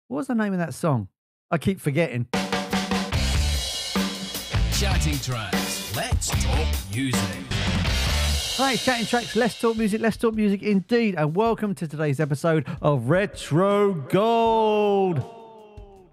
What was the name of that song? I keep forgetting. Chatting Tracks. Let's talk music. Hi, it's Chatting Tracks. Let's talk music indeed. And welcome to today's episode of Retro Gold.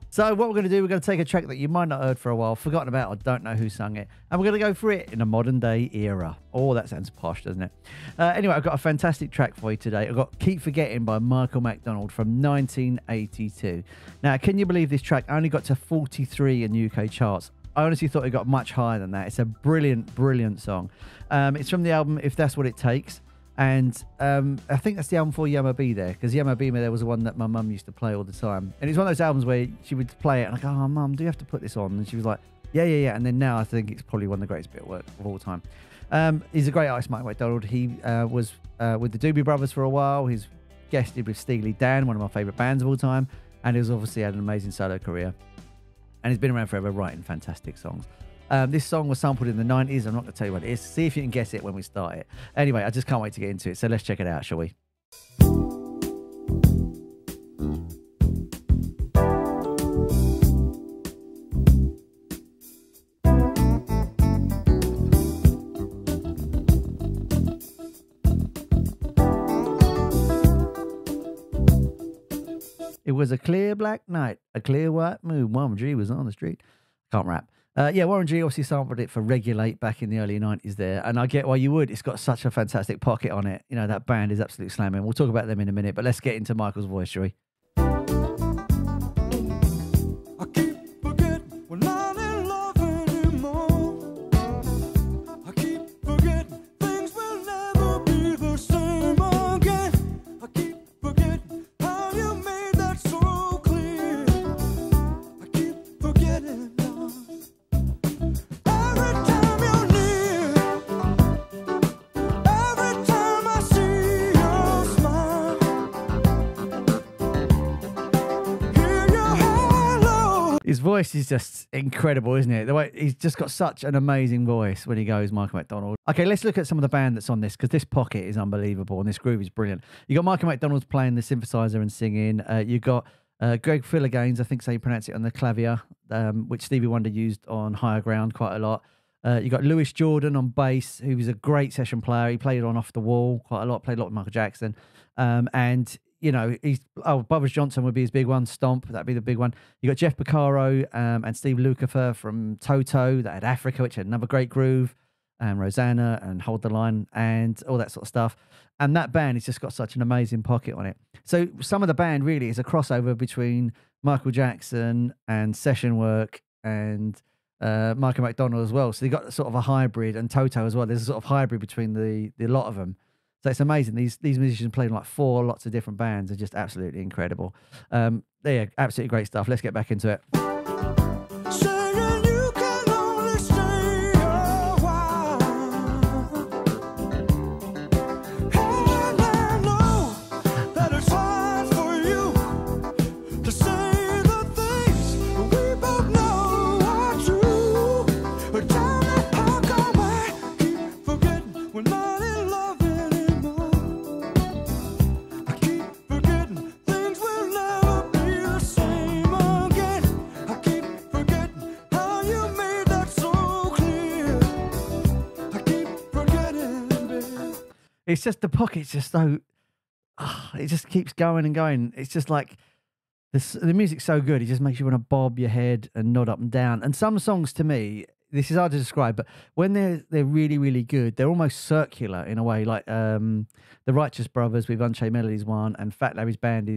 So what we're going to do, we're going to take a track that you might not have heard for a while, forgotten about, or don't know who sung it, and we're going to go for it in a modern day era. Oh, that sounds posh, doesn't it? Anyway, I've got a fantastic track for you today. I've got Keep Forgetting by Michael McDonald from 1982. Now, can you believe this track only got to 43 in UK charts? I honestly thought it got much higher than that. It's a brilliant, brilliant song. It's from the album If That's What It Takes. And I think that's the album for Yama B there, because Yama B there was the one that my mum used to play all the time. And it's one of those albums where she would play it and I go, oh, Mum, do you have to put this on? And she was like, yeah. And then now I think it's probably one of the greatest bit of work of all time. He's a great artist, Michael McDonald. He was with the Doobie Brothers for a while. He's guested with Steely Dan, one of my favourite bands of all time. And he's obviously had an amazing solo career. And he's been around forever writing fantastic songs. This song was sampled in the 90s. I'm not going to tell you what it is. See if you can guess it when we start it. Anyway, I just can't wait to get into it. So let's check it out, shall we? It was a clear black night, a clear white moon. Warren G was on the street. Can't rap. Warren G obviously sampled it for Regulate back in the early 90s there, and I get why you would. It's got such a fantastic pocket on it. You know, that band is absolutely slamming. We'll talk about them in a minute, but let's get into Michael's voice, shall we? I keep forgetting we're not in love anymore. I keep forgetting things will never be the same again. I keep forgetting how you made that so clear. I keep forgetting. His voice is just incredible, isn't it? The way he's just got such an amazing voice when he goes, Michael McDonald. Okay, let's look at some of the band that's on this, because this pocket is unbelievable and this groove is brilliant. You got Michael McDonald playing the synthesizer and singing. You got Greg Philagaines, I think so you pronounce it, on the clavier, which Stevie Wonder used on Higher Ground quite a lot. You got Lewis Jordan on bass, who was a great session player. He played on Off the Wall quite a lot, played a lot with Michael Jackson. And you know, Boris Johnson would be his big one. Stomp, that'd be the big one. You got Jeff Porcaro and Steve Lukather from Toto, that had Africa, which had another great groove, and Rosanna and Hold the Line and all that sort of stuff. And that band has just got such an amazing pocket on it. So some of the band really is a crossover between Michael Jackson and session work and Michael McDonald as well. So they got sort of a hybrid, and Toto as well. There's a sort of hybrid between the lot of them. So it's amazing. These musicians playing like lots of different bands are just absolutely incredible. Yeah, absolutely great stuff. Let's get back into it. It's just the pocket's just so, it just keeps going and going. It's just like the music's so good. It just makes you want to bob your head and nod up and down. And some songs, to me, this is hard to describe, but when they're really, really good, they're almost circular in a way. Like the Righteous Brothers with Unchained Melodies one, and Fat Larry's Band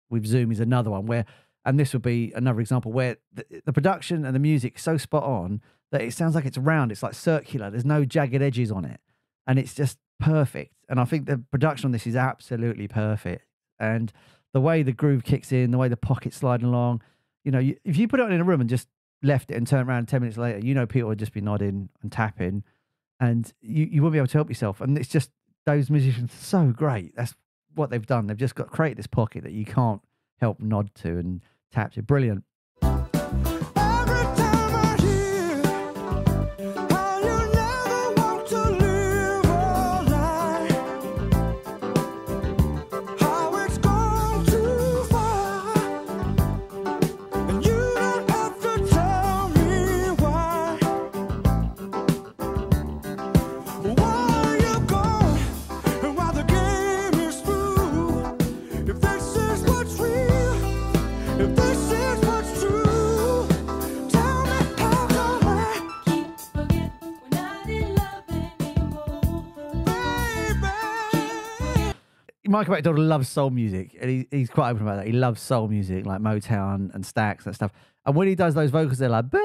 with Zoom is another one where, and this would be another example where the production and the music is so spot on that it sounds like it's round. It's like circular. There's no jagged edges on it, and it's just perfect. And I think the production on this is absolutely perfect. And the way the groove kicks in, the way the pocket's sliding along, you know, if you put it on in a room and just left it and turned around 10 minutes later, you know, people would just be nodding and tapping, and you wouldn't be able to help yourself. And it's just, those musicians are so great. That's what they've done. They've just got created this pocket that you can't help nod to and tap to. Brilliant. If this is what's true, tell me how come I Keep forget we're not in love anymore. baby. Michael McDonald loves soul music, and he's quite open about that. He loves soul music, like Motown and Stax and stuff. And when he does those vocals, they're like, baby.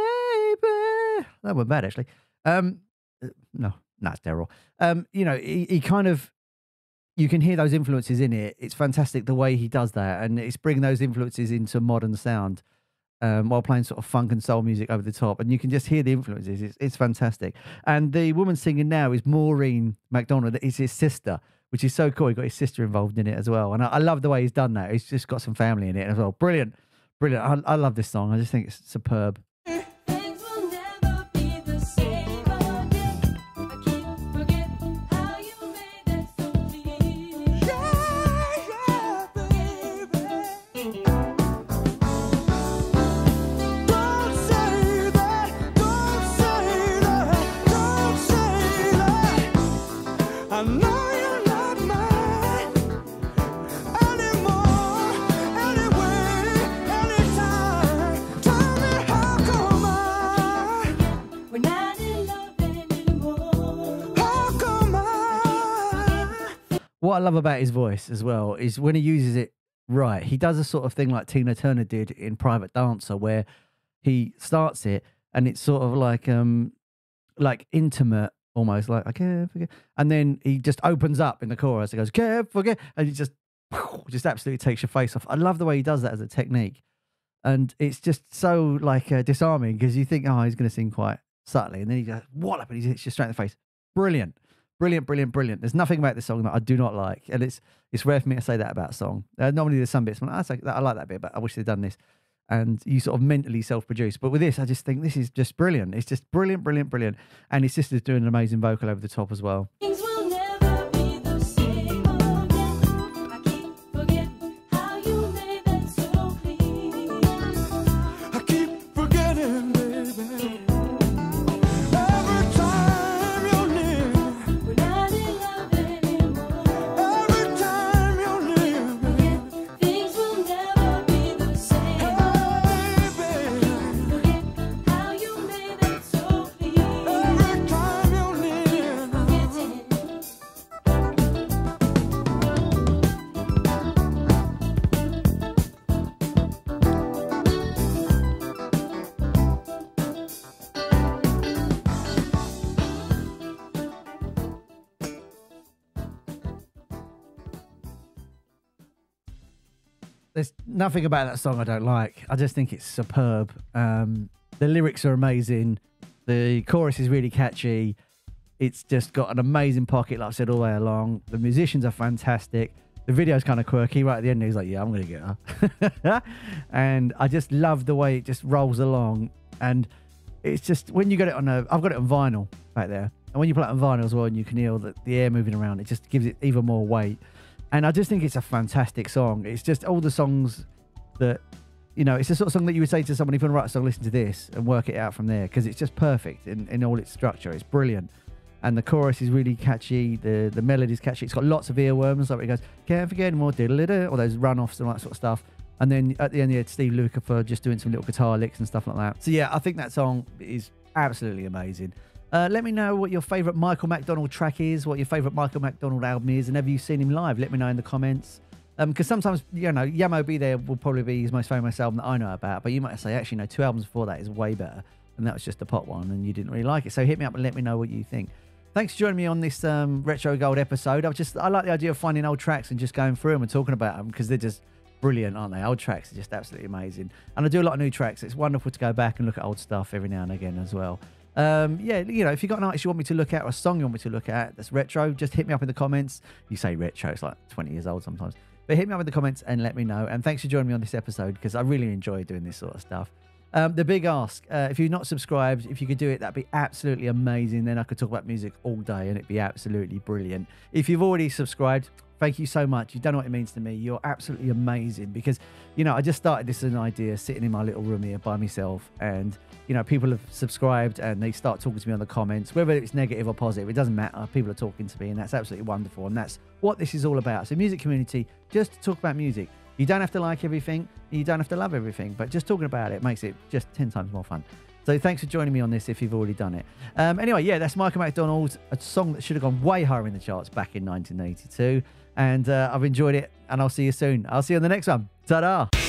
That wasn't bad, actually. No, it's terrible. You know, he kind of, you can hear those influences in it. It's fantastic the way he does that, and it's bringing those influences into modern sound while playing sort of funk and soul music over the top, and you can just hear the influences. It's fantastic. And the woman singing now is Maureen McDonald. It's his sister, which is so cool. He got his sister involved in it as well, and I love the way he's done that. He's just got some family in it as well. Brilliant. I love this song. I just think it's superb. Things will never be the same again. I keep forgetting how you made it so clear. Yeah, baby. Don't say that, don't say that, don't say that. I know you're not mine anymore, anyway, anytime. Tell me how come We're not in love anymore. how come I What I love about his voice as well is when he uses it right, he does a sort of thing like Tina Turner did in Private Dancer, where he starts it and it's sort of like intimate, almost like I can't forget, and then he just opens up in the chorus. He goes can't forget, and he just absolutely takes your face off. I love the way he does that as a technique, and it's just so like disarming, because you think, oh, he's going to sing quite subtly, and then he goes wallop, and he hits you straight in the face. Brilliant. There's nothing about this song that I do not like, and it's rare for me to say that about a song. Normally there's some bits, but I like that bit, but I wish they'd done this. And you sort of mentally self-produce. But with this, I just think this is just brilliant. It's just brilliant. And his sister's doing an amazing vocal over the top as well. Things will never be the same again. I keep forgetting how you made that so clear. I keep forgetting, baby. Every time you're near, We're not in love anymore. every time you're near, Things will never be the same. baby. Forget how you made that so clear. Every time you're near, Forgetting. There's nothing about that song I don't like. I just think it's superb. The lyrics are amazing. The chorus is really catchy. It's just got an amazing pocket, like I said, all the way along. The musicians are fantastic. The video's kind of quirky. Right at the end, he's like, yeah, I'm going to get her. And I just love the way it just rolls along. And it's just, when you got it on I've got it on vinyl back there. And when you play it on vinyl as well, and you can hear the air moving around, it just gives it even more weight. And I just think it's a fantastic song. It's just all the songs that, you know, it's the sort of song that you would say to somebody, if you want to write a song, listen to this and work it out from there, because it's just perfect in all its structure. It's brilliant. And the chorus is really catchy. The melody's catchy. It's got lots of earworms, like it goes, can't forget more, diddle-diddle, all those run-offs and all that sort of stuff. And then at the end, you had Steve Lukather for just doing some little guitar licks and stuff like that. So yeah, I think that song is absolutely amazing. Let me know what your favourite Michael McDonald track is, what your favourite Michael McDonald album is, and have you seen him live? Let me know in the comments. Because sometimes, you know, Yamo Be There will probably be his most famous album that I know about, but you might say, actually, no, 2 albums before that is way better, and that was just the pop one, and you didn't really like it. So hit me up and let me know what you think. Thanks for joining me on this Retro Gold episode. I like the idea of finding old tracks and just going through them and talking about them, because they're just brilliant, aren't they? Old tracks are just absolutely amazing. And I do a lot of new tracks. It's wonderful to go back and look at old stuff every now and again as well. Yeah, you know, if you've got an artist you want me to look at or a song you want me to look at that's retro, just hit me up in the comments. You say retro, it's like 20 years old sometimes. But hit me up in the comments and let me know. And thanks for joining me on this episode, because I really enjoy doing this sort of stuff. The big ask, if you're not subscribed, if you could do it, that'd be absolutely amazing. Then I could talk about music all day and it'd be absolutely brilliant. If you've already subscribed, thank you so much. You don't know what it means to me. You're absolutely amazing, because, you know, I just started this as an idea sitting in my little room here by myself, and, you know, people have subscribed and they start talking to me on the comments, whether it's negative or positive, it doesn't matter. People are talking to me, and that's absolutely wonderful. And that's what this is all about. So music community, just to talk about music. You don't have to like everything. You don't have to love everything. But just talking about it makes it just 10 times more fun. So thanks for joining me on this if you've already done it. Anyway, yeah, that's Michael McDonald, a song that should have gone way higher in the charts back in 1982. And I've enjoyed it, and I'll see you soon. I'll see you on the next one. Ta-da!